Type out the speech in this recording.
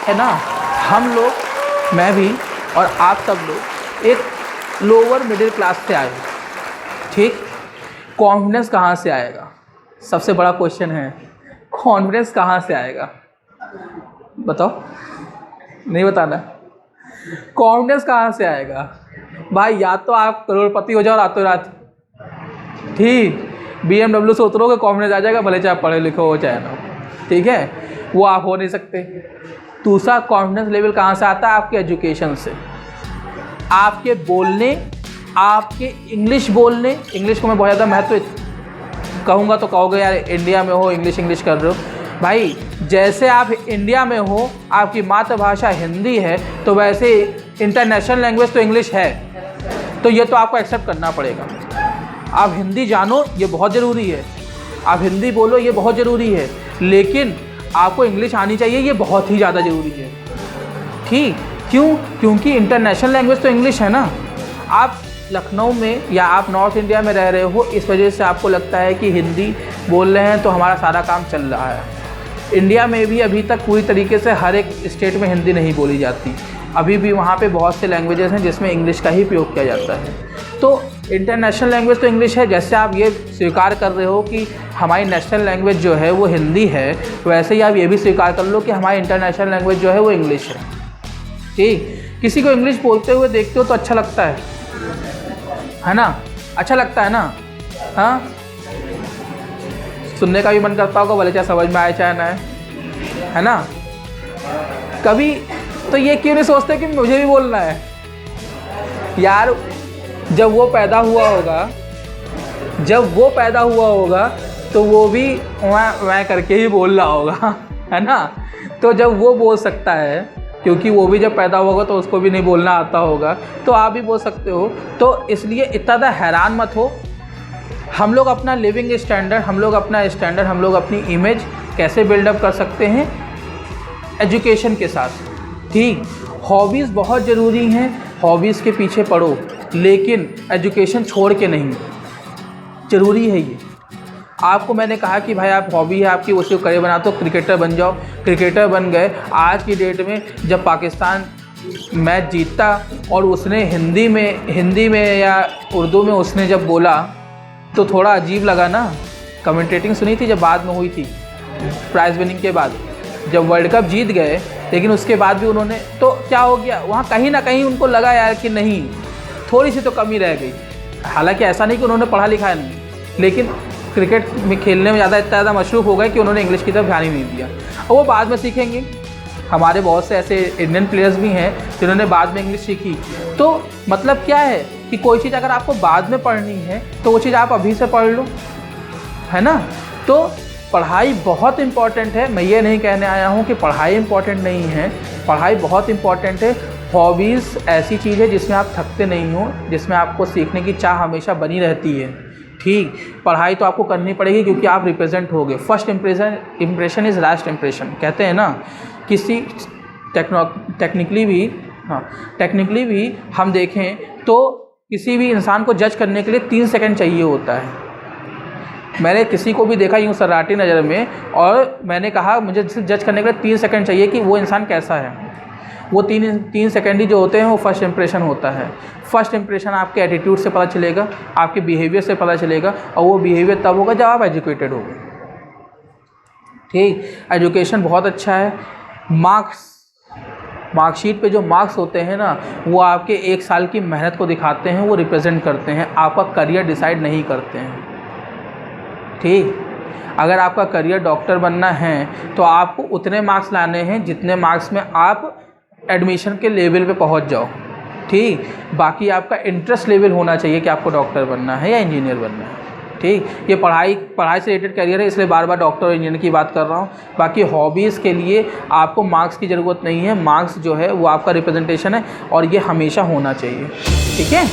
है ना, हम लोग, मैं भी और आप सब लोग एक लोअर मिडिल क्लास से आए, ठीक। कॉन्फिडेंस कहाँ से आएगा, सबसे बड़ा क्वेश्चन है, कॉन्फिडेंस कहाँ से आएगा, बताओ, नहीं बताना। कॉन्फिडेंस कहाँ से आएगा भाई, या तो आप करोड़पति हो जाओ रातों रात, ठीक, BMW से उतरोगे कॉन्फिडेंस आ जाएगा, भले चाहे पढ़े लिखे हो चाहे ना हो, ठीक है, वो आप हो नहीं सकते। दूसरा कॉन्फिडेंस लेवल कहाँ से आता है, आपके एजुकेशन से, आपके बोलने, आपके इंग्लिश बोलने। इंग्लिश को मैं बहुत ज़्यादा महत्व कहूँगा तो कहोगे यार इंडिया में हो इंग्लिश कर रहे हो, भाई जैसे आप इंडिया में हो, आपकी मातृभाषा हिंदी है, तो वैसे इंटरनेशनल लैंग्वेज तो इंग्लिश है, तो ये तो आपको एक्सेप्ट करना पड़ेगा। आप हिंदी जानो ये बहुत ज़रूरी है, आप हिंदी बोलो ये बहुत ज़रूरी है, लेकिन आपको इंग्लिश आनी चाहिए ये बहुत ही ज़्यादा ज़रूरी है, ठीक। क्यों? क्योंकि इंटरनेशनल लैंग्वेज तो इंग्लिश है ना। आप लखनऊ में या आप नॉर्थ इंडिया में रह रहे हो, इस वजह से आपको लगता है कि हिंदी बोल रहे हैं तो हमारा सारा काम चल रहा है। इंडिया में भी अभी तक पूरी तरीके से हर एक स्टेट में हिंदी नहीं बोली जाती, अभी भी वहाँ पे बहुत से लैंग्वेजेस हैं जिसमें इंग्लिश का ही प्रयोग किया जाता है। तो इंटरनेशनल लैंग्वेज तो इंग्लिश है, जैसे आप ये स्वीकार कर रहे हो कि हमारी नेशनल लैंग्वेज जो है वो हिंदी है, वैसे ही आप ये भी स्वीकार कर लो कि हमारी इंटरनेशनल लैंग्वेज जो है वो इंग्लिश है, ठीक। किसी को इंग्लिश बोलते हुए देखते हो तो अच्छा लगता है ना, अच्छा लगता है ना, हाँ, सुनने का भी मन करता होगा, भले चाहे समझ में आए चाहे ना है ना। कभी तो ये क्यों नहीं सोचते कि मुझे भी बोलना है यार, जब वो पैदा हुआ होगा तो वो भी वहाँ करके ही बोल रहा होगा, है ना। तो जब वो बोल सकता है, क्योंकि वो भी जब पैदा होगा तो उसको भी नहीं बोलना आता होगा, तो आप भी बोल सकते हो। तो इसलिए इतना ज़्यादा हैरान मत हो। हम लोग अपना लिविंग स्टैंडर्ड, हम लोग अपनी इमेज कैसे बिल्डअप कर सकते हैं, एजुकेशन के साथ, ठीक। हॉबीज़ बहुत ज़रूरी हैं, हॉबीज़ के पीछे पढ़ो, लेकिन एजुकेशन छोड़ के नहीं, ज़रूरी है ये। आपको मैंने कहा कि भाई आप हॉबी है आपकी, उसी को करियर बना, तो क्रिकेटर बन जाओ, क्रिकेटर बन गए। आज की डेट में जब पाकिस्तान मैच जीतता और उसने हिंदी में या उर्दू में उसने जब बोला तो थोड़ा अजीब लगा ना। कमेंटेटिंग सुनी थी जब बाद में हुई थी, प्राइज़ विनिंग के बाद, जब वर्ल्ड कप जीत गए, लेकिन उसके बाद भी उन्होंने, तो क्या हो गया वहाँ, कहीं ना कहीं उनको लगा यार कि नहीं, थोड़ी सी तो कमी रह गई। हालांकि ऐसा नहीं कि उन्होंने पढ़ा लिखा है नहीं, लेकिन क्रिकेट में खेलने में इतना ज़्यादा मशरूफ़ हो गए कि उन्होंने इंग्लिश की तरफ ध्यान ही नहीं दिया, और वो बाद में सीखेंगे। हमारे बहुत से ऐसे इंडियन प्लेयर्स भी हैं जिन्होंने बाद में इंग्लिश सीखी। तो मतलब क्या है कि कोई चीज़ अगर आपको बाद में पढ़नी है तो वो चीज़ आप अभी से पढ़ लो, है ना। तो पढ़ाई बहुत इम्पॉर्टेंट है। मैं ये नहीं कहने आया हूँ कि पढ़ाई इम्पॉर्टेंट नहीं है, पढ़ाई बहुत इम्पॉर्टेंट है। हॉबीज़ ऐसी चीज़ है जिसमें आप थकते नहीं हो, जिसमें आपको सीखने की चाह हमेशा बनी रहती है, ठीक। पढ़ाई तो आपको करनी पड़ेगी क्योंकि आप रिप्रेजेंट होगे। First impression is last impression, कहते हैं ना। किसी टेक्निकली भी हम देखें तो किसी भी इंसान को जज करने के लिए 3 सेकंड चाहिए होता है। मैंने किसी को भी देखा यूँ सराहती नज़र में, और मैंने कहा मुझे जज करने के लिए 3 सेकंड चाहिए कि वो इंसान कैसा है। वो तीन सेकंड ही जो होते हैं वो फर्स्ट इंप्रेशन होता है। फर्स्ट इंप्रेशन आपके एटीट्यूड से पता चलेगा, आपके बिहेवियर से पता चलेगा, और वो बिहेवियर तब होगा जब आप एजुकेटेड होगे, ठीक। एजुकेशन बहुत अच्छा है। मार्कशीट पे जो मार्क्स होते हैं ना, वो आपके 1 साल की मेहनत को दिखाते हैं, वो रिप्रेजेंट करते हैं, आपका करियर डिसाइड नहीं करते हैं, ठीक। अगर आपका करियर डॉक्टर बनना है तो आपको उतने मार्क्स लाने हैं जितने मार्क्स में आप एडमिशन के लेवल पे पहुंच जाओ, ठीक। बाकी आपका इंटरेस्ट लेवल होना चाहिए कि आपको डॉक्टर बनना है या इंजीनियर बनना है, ठीक। ये पढ़ाई से रिलेटेड करियर है, इसलिए बार बार डॉक्टर और इंजीनियर की बात कर रहा हूँ। बाकी हॉबीज़ के लिए आपको मार्क्स की ज़रूरत नहीं है। मार्क्स जो है वो आपका रिप्रेजेंटेशन है, और ये हमेशा होना चाहिए, ठीक है।